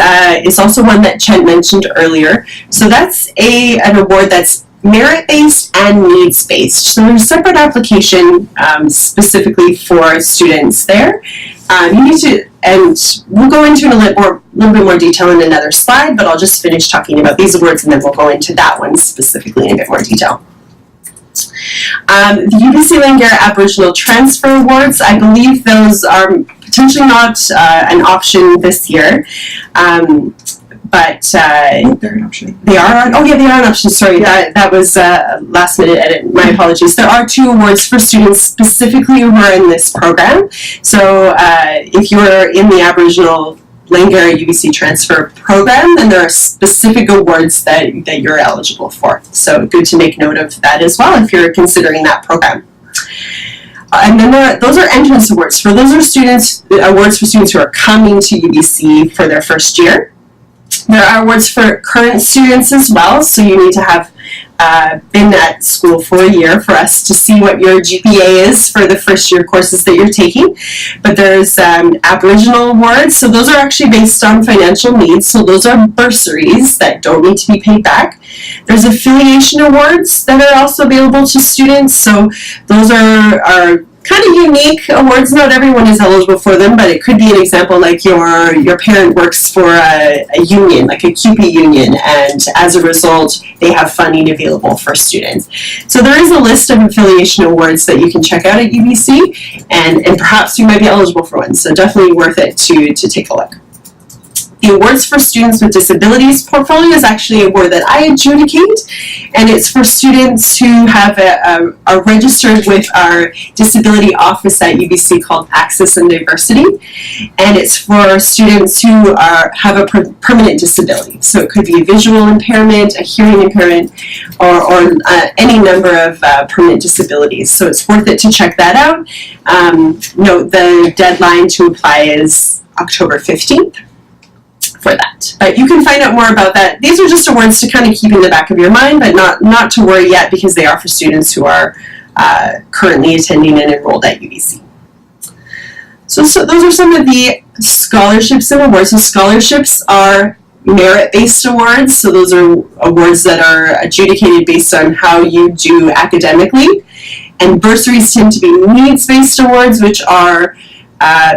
also one that Chen mentioned earlier. So that's an award that's merit-based and needs-based. So there's a separate application specifically for students there. You need to, and we'll go into it in a little bit more detail in another slide, but I'll just finish talking about these awards and then we'll go into that one specifically in a bit more detail. The UBC-Langara Aboriginal Transfer Awards, I believe those are potentially not an option this year. But they're an option. They are an option. Sorry, that was a last minute edit. My apologies. There are 2 awards for students specifically who are in this program. So if you're in the Aboriginal Langara UBC transfer program, then there are specific awards that you're eligible for. So good to make note of that as well if you're considering that program. And then those are entrance awards. Those are awards for students who are coming to UBC for their first year. There are awards for current students as well, so you need to have been at school for a year for us to see what your GPA is for the first year courses that you're taking. But there's Aboriginal awards, so those are actually based on financial needs, so those are bursaries that don't need to be paid back. There's affiliation awards that are also available to students, so those are kind of unique awards. Not everyone is eligible for them, but it could be an example like your parent works for a union, like a CUPE union, and as a result, they have funding available for students. So there is a list of affiliation awards that you can check out at UBC, and perhaps you might be eligible for one, so definitely worth it to take a look. The Awards for Students with Disabilities portfolio is actually an award that I adjudicate, and it's for students who have are registered with our disability office at UBC called ACCES and Diversity, and it's for students who have a permanent disability. So it could be a visual impairment, a hearing impairment, or any number of permanent disabilities. So it's worth it to check that out. Note the deadline to apply is October 15th. For that. But you can find out more about that. These are just awards to kind of keep in the back of your mind, but not to worry yet, because they are for students who are currently attending and enrolled at UBC. So those are some of the scholarships and awards. So scholarships are merit-based awards, so those are awards that are adjudicated based on how you do academically. And bursaries tend to be needs-based awards, which are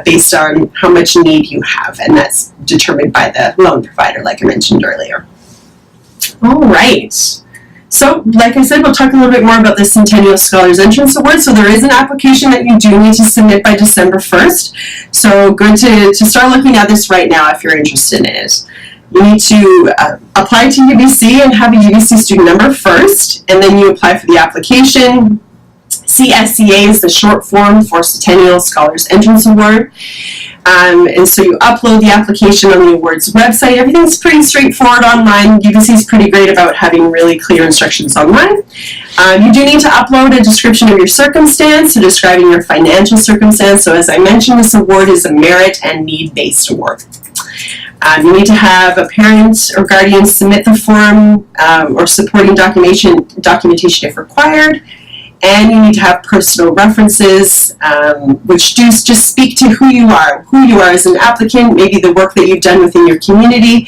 based on how much need you have, and that's determined by the loan provider, like I mentioned earlier. All right. So, like I said, we'll talk a little bit more about the Centennial Scholars Entrance Award. So there is an application that you do need to submit by December 1st. So good to start looking at this right now if you're interested in it. You need to apply to UBC and have a UBC student number first, and then you apply for the application. CSEA is the short form for Centennial Scholars Entrance Award. And so you upload the application on the awards website. Everything's pretty straightforward online. UBC is pretty great about having really clear instructions online. You do need to upload a description of your circumstance, so describing your financial circumstance. So as I mentioned, this award is a merit and need-based award. You need to have a parent or guardian submit the form or supporting documentation if required. And you need to have personal references, which do just speak to who you are as an applicant, maybe the work that you've done within your community,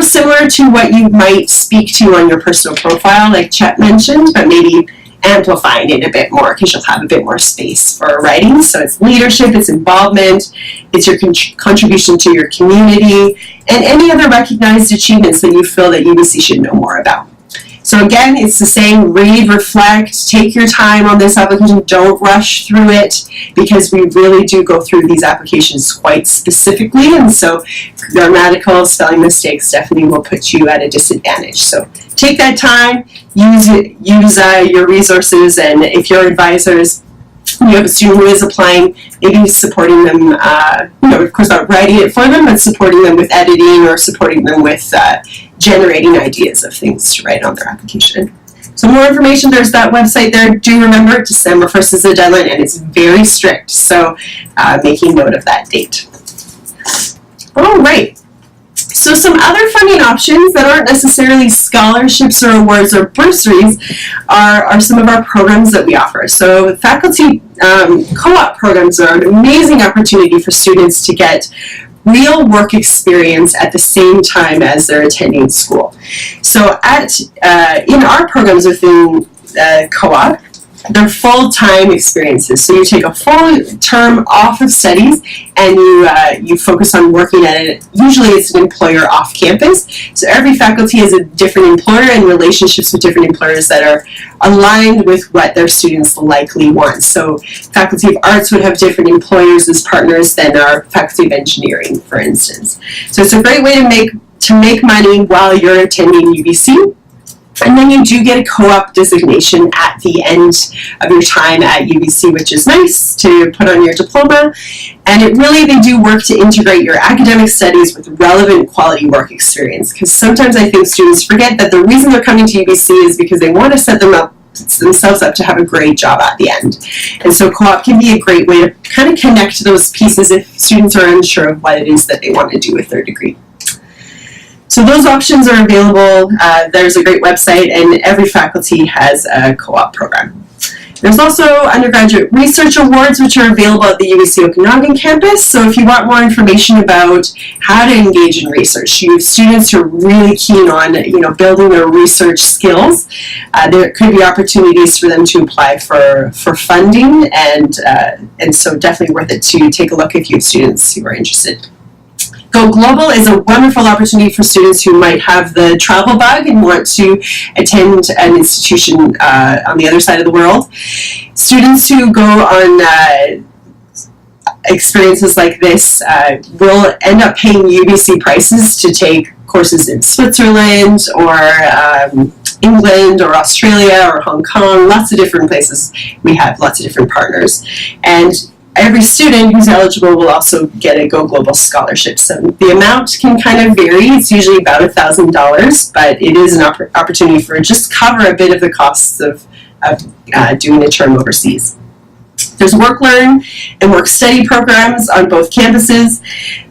similar to what you might speak to on your personal profile, like Chet mentioned, but maybe amplifying it a bit more because you'll have a bit more space for writing. So it's leadership, it's involvement, it's your contribution to your community, and any other recognized achievements that you feel that UBC should know more about. So again, it's the same, read, reflect, take your time on this application, don't rush through it, because we really do go through these applications quite specifically, and so grammatical, spelling mistakes definitely will put you at a disadvantage. So take that time, use your resources, and if your advisors, you have a student who is applying, maybe supporting them, of course not writing it for them, but supporting them with editing or supporting them with generating ideas of things to write on their application. So more information, there's that website there. Do remember, December 1st is the deadline, and it's very strict, so making note of that date. All right. So some other funding options that aren't necessarily scholarships or awards or bursaries are some of our programs that we offer. So faculty co-op programs are an amazing opportunity for students to get real work experience at the same time as they're attending school. So in our programs within co-op, they're full-time experiences. So you take a full term off of studies and you focus on working at it. Usually it's an employer off campus. So every faculty has a different employer and relationships with different employers that are aligned with what their students likely want. So Faculty of Arts would have different employers as partners than our Faculty of Engineering, for instance. So it's a great way to make money while you're attending UBC. And then you do get a co-op designation at the end of your time at UBC, which is nice to put on your diploma. And they do work to integrate your academic studies with relevant quality work experience. Because sometimes I think students forget that the reason they're coming to UBC is because they want to set themselves up to have a great job at the end. And so co-op can be a great way to kind of connect those pieces if students are unsure of what it is that they want to do with their degree. So those options are available. There's a great website, and every faculty has a co-op program. There's also undergraduate research awards, which are available at the UBC Okanagan campus. So if you want more information about how to engage in research, you have students who are really keen on, building their research skills. There could be opportunities for them to apply for funding, and so definitely worth it to take a look if you have students who are interested. Go Global is a wonderful opportunity for students who might have the travel bug and want to attend an institution on the other side of the world. Students who go on experiences like this will end up paying UBC prices to take courses in Switzerland or England or Australia or Hong Kong, lots of different places. We have lots of different partners. And every student who's eligible will also get a Go Global scholarship. So the amount can kind of vary. It's usually about $1,000, but it is an opportunity for just cover a bit of the costs of doing a term overseas. There's work, learn, and work study programs on both campuses.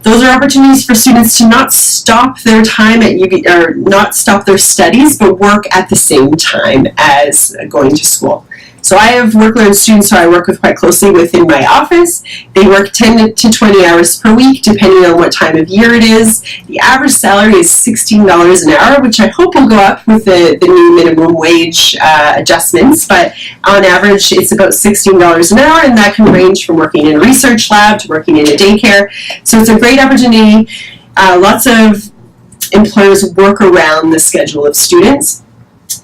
Those are opportunities for students to not stop their time at UB, or not stop their studies, but work at the same time as going to school. So I have work learn students who I work with quite closely within my office. They work 10 to 20 hours per week, depending on what time of year it is. The average salary is $16 an hour, which I hope will go up with the new minimum wage adjustments. But on average, it's about $16 an hour, and that can range from working in a research lab to working in a daycare. So it's a great opportunity. Lots of employers work around the schedule of students.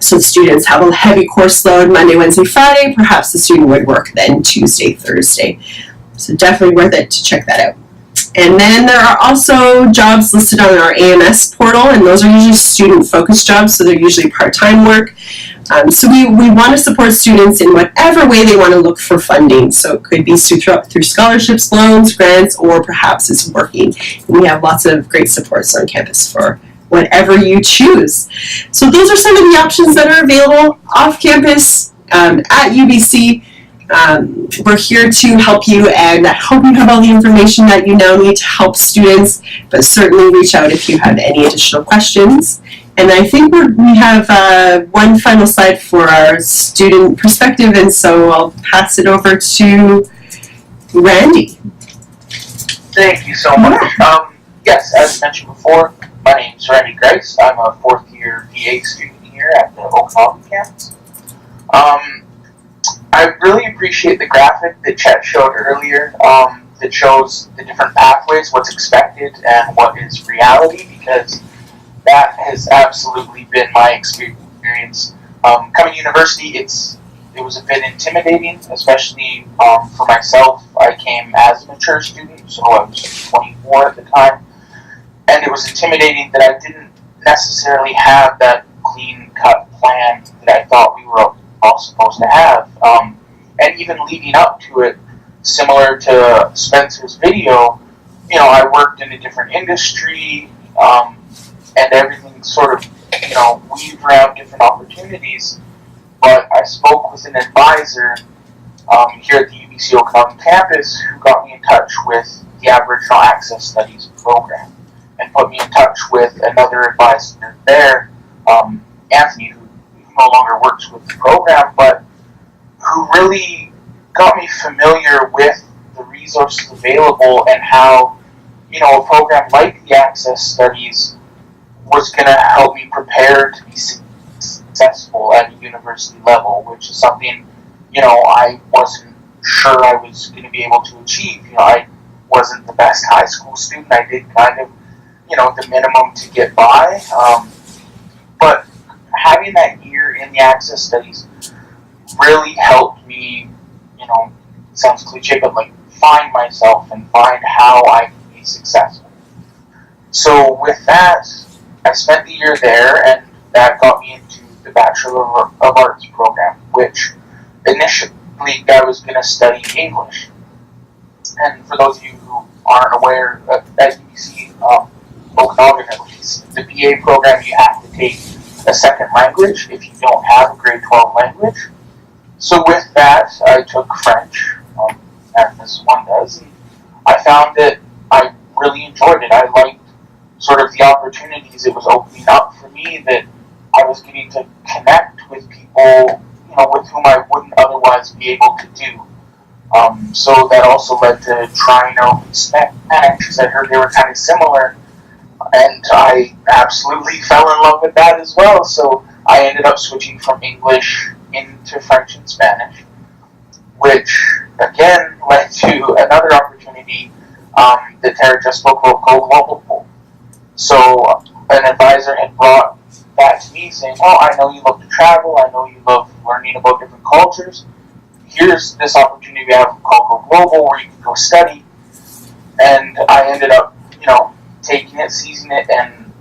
So students have a heavy course load Monday, Wednesday, Friday. Perhaps the student would work then Tuesday, Thursday. So definitely worth it to check that out. And then there are also jobs listed on our AMS portal, and those are usually student-focused jobs, so they're usually part-time work. So we want to support students in whatever way they want to look for funding. So it could be through scholarships, loans, grants, or perhaps it's working. And we have lots of great supports on campus for whatever you choose. So those are some of the options that are available off campus at UBC. We're here to help you, and I hope you have all the information that you now need to help students, but certainly reach out if you have any additional questions. And I think we have one final slide for our student perspective, and so I'll pass it over to Randy. Thank you so much. Yes, as mentioned before, my name is Randy Grice. I'm a fourth year BA student here at the Okanagan campus. I really appreciate the graphic that Chet showed earlier that shows the different pathways, what's expected and what is reality, because that has absolutely been my experience. Coming to university, it was a bit intimidating, especially for myself. I came as a mature student, so I was 24 at the time. And it was intimidating that I didn't necessarily have that clean-cut plan that I thought we were all supposed to have. And even leading up to it, similar to Spencer's video, I worked in a different industry, and everything sort of, weaved around different opportunities. But I spoke with an advisor here at the UBC Okanagan campus who got me in touch with the Aboriginal Access Studies program, and put me in touch with another advisor there, Anthony, who no longer works with the program, but who really got me familiar with the resources available and how, a program like the Access Studies was going to help me prepare to be successful at a university level, which is something, I wasn't sure I was going to be able to achieve. I wasn't the best high school student. I did kind of the minimum to get by. But having that year in the Access Studies really helped me, sounds cliche, but find myself and find how I can be successful. So with that, I spent the year there, and that got me into the Bachelor of Arts program, which initially I was going to study English. And for those of you who aren't aware, at UBC, Okanagan at least, the BA program, you have to take a second language if you don't have a grade 12 language. So with that, I took French, as one does, and I found that I really enjoyed it. I liked sort of the opportunities opportunities it was opening up for me, that I was getting to connect with people, with whom I wouldn't otherwise be able to do. So that also led to trying out Spanish, because I heard they were kind of similar, and I absolutely fell in love with that as well. So I ended up switching from English into French and Spanish, which again led to another opportunity that Tara just spoke about, called Global Pool. So an advisor had brought that to me, saying, "Oh, I know you love to travel. I know you love learning about different cultures. Here's this opportunity we have called Go Global, where you can go study." And I ended up, taking it, seizing it, and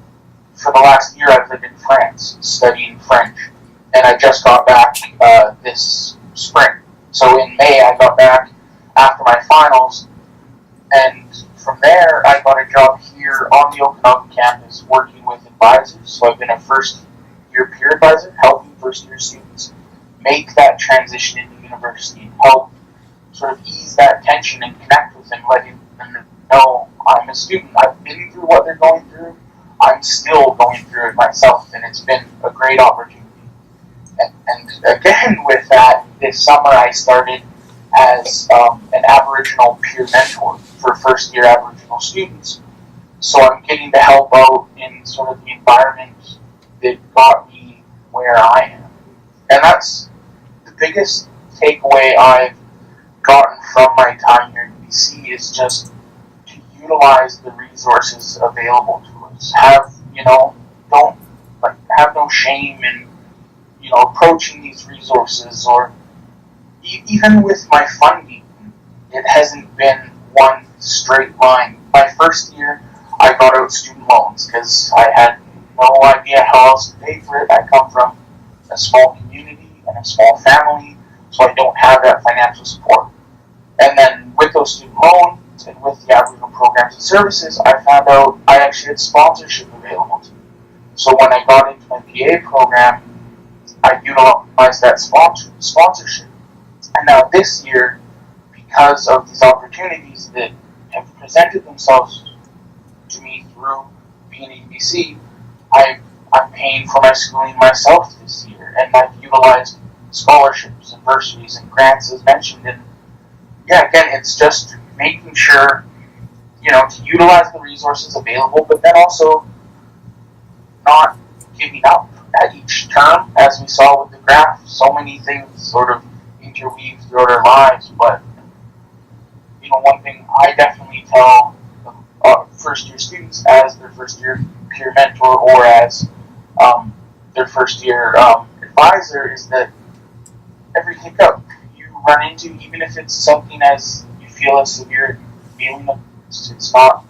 for the last year I've lived in France, studying French. And I just got back this spring. So in May I got back after my finals, and from there I got a job here on the Okanagan campus working with advisors. So I've been a first year peer advisor, helping first year students make that transition into university and help sort of ease that tension and connect with them, letting them know I'm a student. I've been through what they're going through. I'm still going through it myself, and it's been a great opportunity. And again, with that, this summer I started as an Aboriginal peer mentor for first year Aboriginal students. So I'm getting to help out in sort of the environment that got me where I am. And that's the biggest takeaway I've gotten from my time here at UBC, is just to utilize the resources available to us. Have no shame in approaching these resources, or even with my funding, it hasn't been one straight line. My first year, I got out student loans because I had no idea how else to pay for it. I come from a small community and a small family, so I don't have that financial support. And then with those student loans and with the Aboriginal programs and services, I found out I actually had sponsorship available to me. So when I got into my PA program, I utilized that sponsorship. And now this year, because of these opportunities that have presented themselves to me through being at UBC, I'm paying for my schooling myself this year, and I've utilized scholarships and bursaries and grants as mentioned. And again, it's just making sure, to utilize the resources available, but then also not giving up at each term. As we saw with the graph, so many things sort of interweave throughout our lives, but one thing I definitely tell first year students as their first year peer mentor, or as their first year advisor, is that every hiccup you run into, even if it's something as you feel as severe feeling, it's not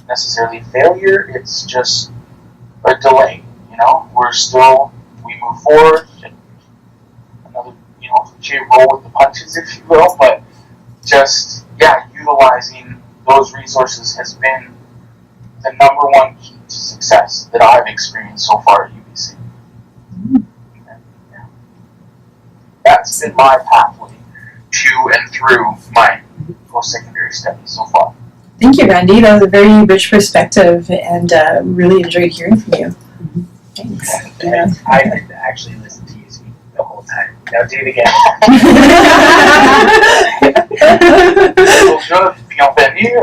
necessarily a failure, it's just a delay. We move forward, and another, cliche, roll with the punches, if you will, but just, utilizing those resources has been the number one key to success that I've experienced so far at UBC. That's been my pathway to and through my post-secondary studies so far. Thank you, Randy. That was a very rich perspective, and really enjoyed hearing from you. Thanks. Yeah. I did actually listen to you speak the whole time. Now do it again. Bonjour, bienvenue.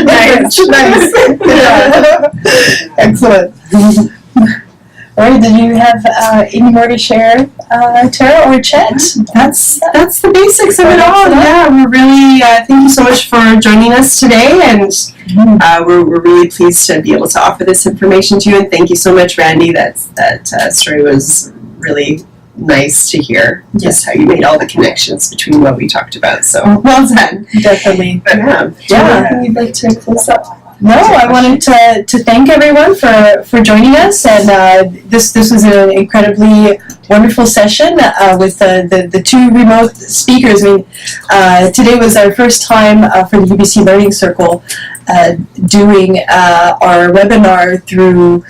Nice. Excellent. All right, did you have any more to share, Tara or Chet? That's the basics of it all. Yeah, we're really thank you so much for joining us today, and we're really pleased to be able to offer this information to you. And thank you so much, Randy. That story was really nice to hear. Just how you made all the connections between what we talked about. So well done. Definitely. Yeah. Anything you'd like to close up? No, I wanted to thank everyone for joining us, and this was an incredibly wonderful session with the two remote speakers. I mean, today was our first time for the UBC Learning Circle doing our webinar through.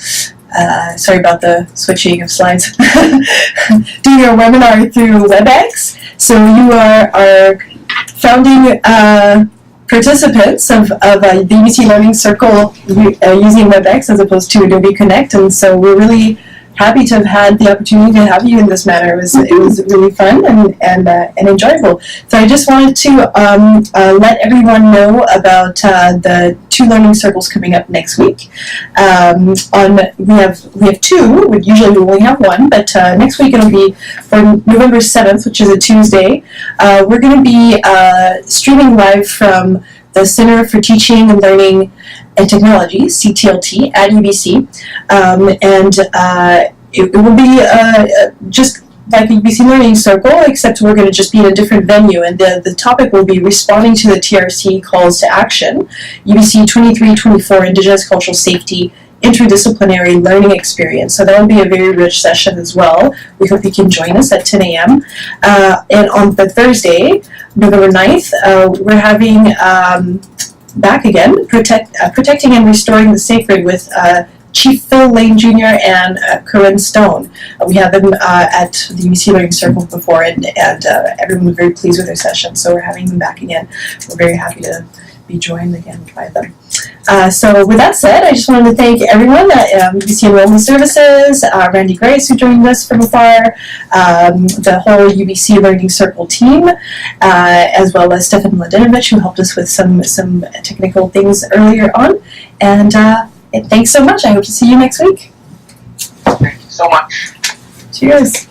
Sorry about the switching of slides. Doing our webinar through WebEx. So you are our founding participants of the UBC Learning Circle using WebEx as opposed to Adobe Connect, and so we're really happy to have had the opportunity to have you in this manner. It was really fun and enjoyable. So I just wanted to let everyone know about the 2 learning circles coming up next week. We have 2. Usually we only have 1, but next week it'll be for November 7th, which is a Tuesday. We're going to be streaming live from the Center for Teaching and Learning and Technology, CTLT, at UBC, it will be just like a UBC Learning Circle, except we're going to just be in a different venue, and the topic will be responding to the TRC calls to action, UBC 23-24 Indigenous Cultural Safety Interdisciplinary Learning Experience. So that will be a very rich session as well. We hope you can join us at 10 a.m. And on the Thursday, November 9th, we're having back again, Protecting and Restoring the Sacred with Chief Phil Lane Jr. and Corinne Stone. We had them at the UBC Learning Circle before, and everyone was very pleased with their session, so we're having them back again. We're very happy to be joined again by them. So with that said, I just wanted to thank everyone at UBC Enrollment Services, Randy Grice, who joined us from afar, the whole UBC Learning Circle team, as well as Stefan Mladenovich, who helped us with some technical things earlier on. And thanks so much. I hope to see you next week. Thank you so much. Cheers.